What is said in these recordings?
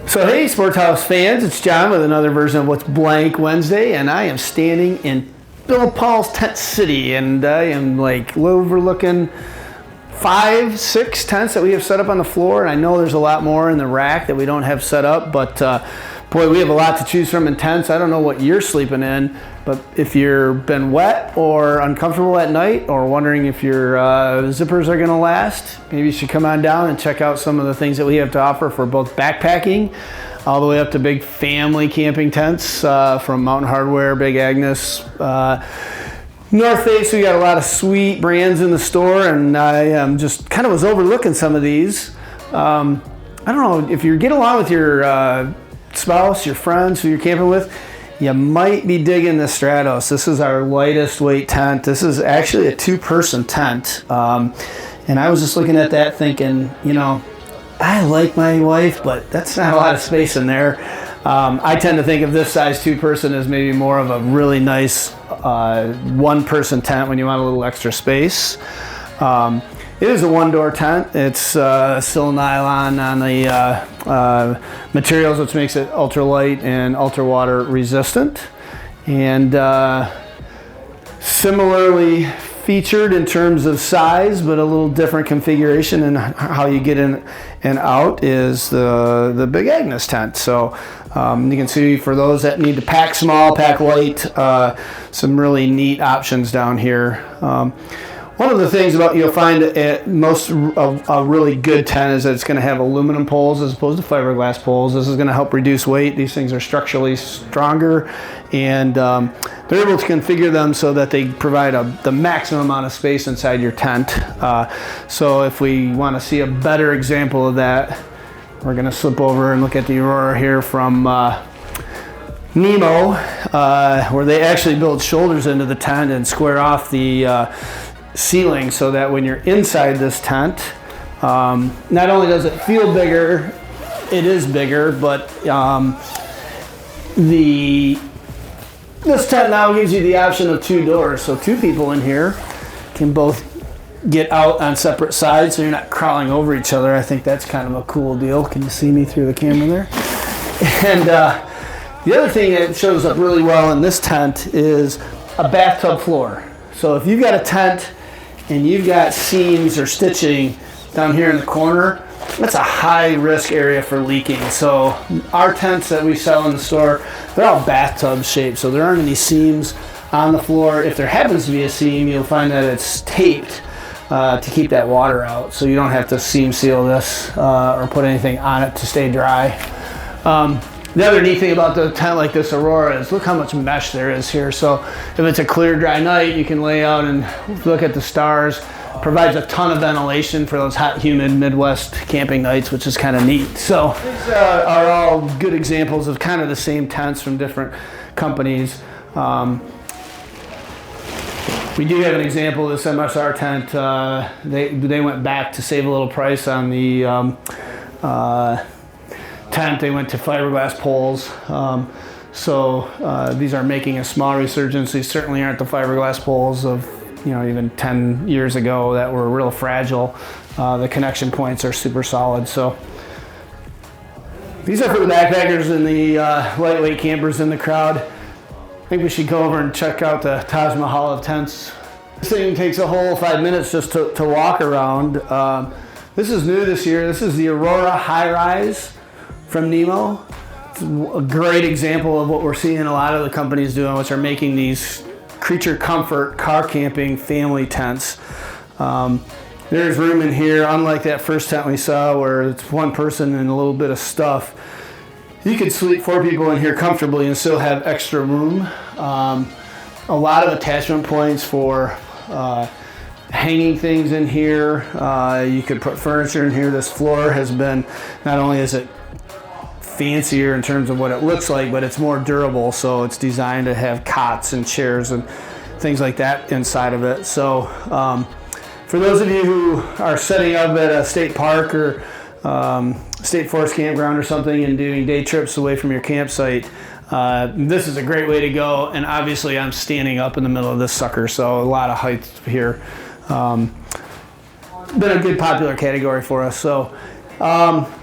So hey, Sports House fans, it's John with another version of What's Blank Wednesday, and I am standing in Bill and Paul's Tent City, and I am like overlooking 5, 6 tents that we have set up on the floor, and I know there's a lot more in the rack that we don't have set up, but boy, we have a lot to choose from in tents. I don't know what you're sleeping in, but if you've been wet or uncomfortable at night or wondering if your zippers are gonna last, maybe you should come on down and check out some of the things that we have to offer for both backpacking all the way up to big family camping tents from Mountain Hardware, Big Agnes, North Face. We got a lot of sweet brands in the store, and I just kind of was overlooking some of these. I don't know, if you get along with your spouse, your friends who you're camping with, you might be digging the Stratos. This is our lightest weight tent. This is actually a 2-person tent. And I was just looking at that thinking, you know, I like my wife, but that's not a lot of space in there. I tend to think of this size 2-person as maybe more of a really nice 1-person tent when you want a little extra space. It is a 1-door tent. It's still nylon on the materials, which makes it ultralight and ultra water resistant. And similarly featured in terms of size, but a little different configuration and how you get in and out is the Big Agnes tent. So you can see, for those that need to pack small, pack light, some really neat options down here. One of the things about you'll find at most of a really good tent is that it's going to have aluminum poles as opposed to fiberglass poles. This is going to help reduce weight. These things are structurally stronger, and they're able to configure them so that they provide the maximum amount of space inside your tent. So if we want to see a better example of that, we're going to slip over and look at the Aurora here from Nemo, where they actually build shoulders into the tent and square off the ceiling so that when you're inside this tent, not only does it feel bigger, it is bigger, but this tent now gives you the option of 2 doors, so 2 people in here can both get out on separate sides, so you're not crawling over each other. I think that's kind of a cool deal. Can you see me through the camera there? And the other thing that shows up really well in this tent is a bathtub floor. So if you've got a tent and you've got seams or stitching down here in the corner, that's a high risk area for leaking. So our tents that we sell in the store, they're all bathtub shaped, so there aren't any seams on the floor. If there happens to be a seam, you'll find that it's taped to keep that water out, so you don't have to seam seal this or put anything on it to stay dry. The other neat thing about the tent like this Aurora is look how much mesh there is here. So if it's a clear, dry night, you can lay out and look at the stars. Provides a ton of ventilation for those hot, humid Midwest camping nights, which is kind of neat. So these are all good examples of kind of the same tents from different companies. We do have an example of this MSR tent. They went back to save a little price on the tent. They went to fiberglass poles. So these are making a small resurgence. These certainly aren't the fiberglass poles of even 10 years ago that were real fragile. The connection points are super solid. So these are for the backpackers and the lightweight campers in the crowd. I think we should go over and check out the Taj Mahal of tents. This thing takes a whole 5 minutes just to walk around. This is new this year. This is the Aurora High Rise from Nemo. It's a great example of what we're seeing a lot of the companies doing, which are making these creature comfort car camping family tents. There's room in here, unlike that first tent we saw where it's 1 person and a little bit of stuff. You could sleep 4 people in here comfortably and still have extra room. A lot of attachment points for hanging things in here. You could put furniture in here. This floor has been, not only is it fancier in terms of what it looks like, but it's more durable, so it's designed to have cots and chairs and things like that inside of it. So for those of you who are setting up at a state park or state forest campground or something and doing day trips away from your campsite, this is a great way to go. And obviously I'm standing up in the middle of this sucker, so a lot of height here. Been a good popular category for us. So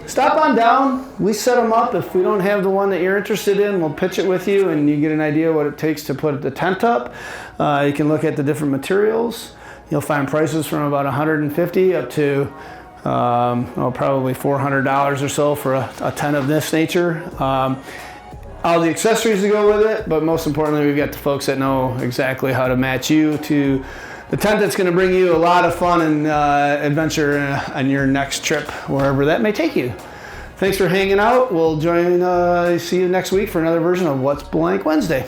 Stop on down. We set them up. If we don't have the one that you're interested in, we'll pitch it with you and you get an idea what it takes to put the tent up. You can look at the different materials. You'll find prices from about $150 up to probably $400 or so for a tent of this nature. All the accessories to go with it, but most importantly, we've got the folks that know exactly how to match you to the tent that's going to bring you a lot of fun and adventure on your next trip, wherever that may take you. Thanks for hanging out. We'll see you next week for another version of What's Blank Wednesday.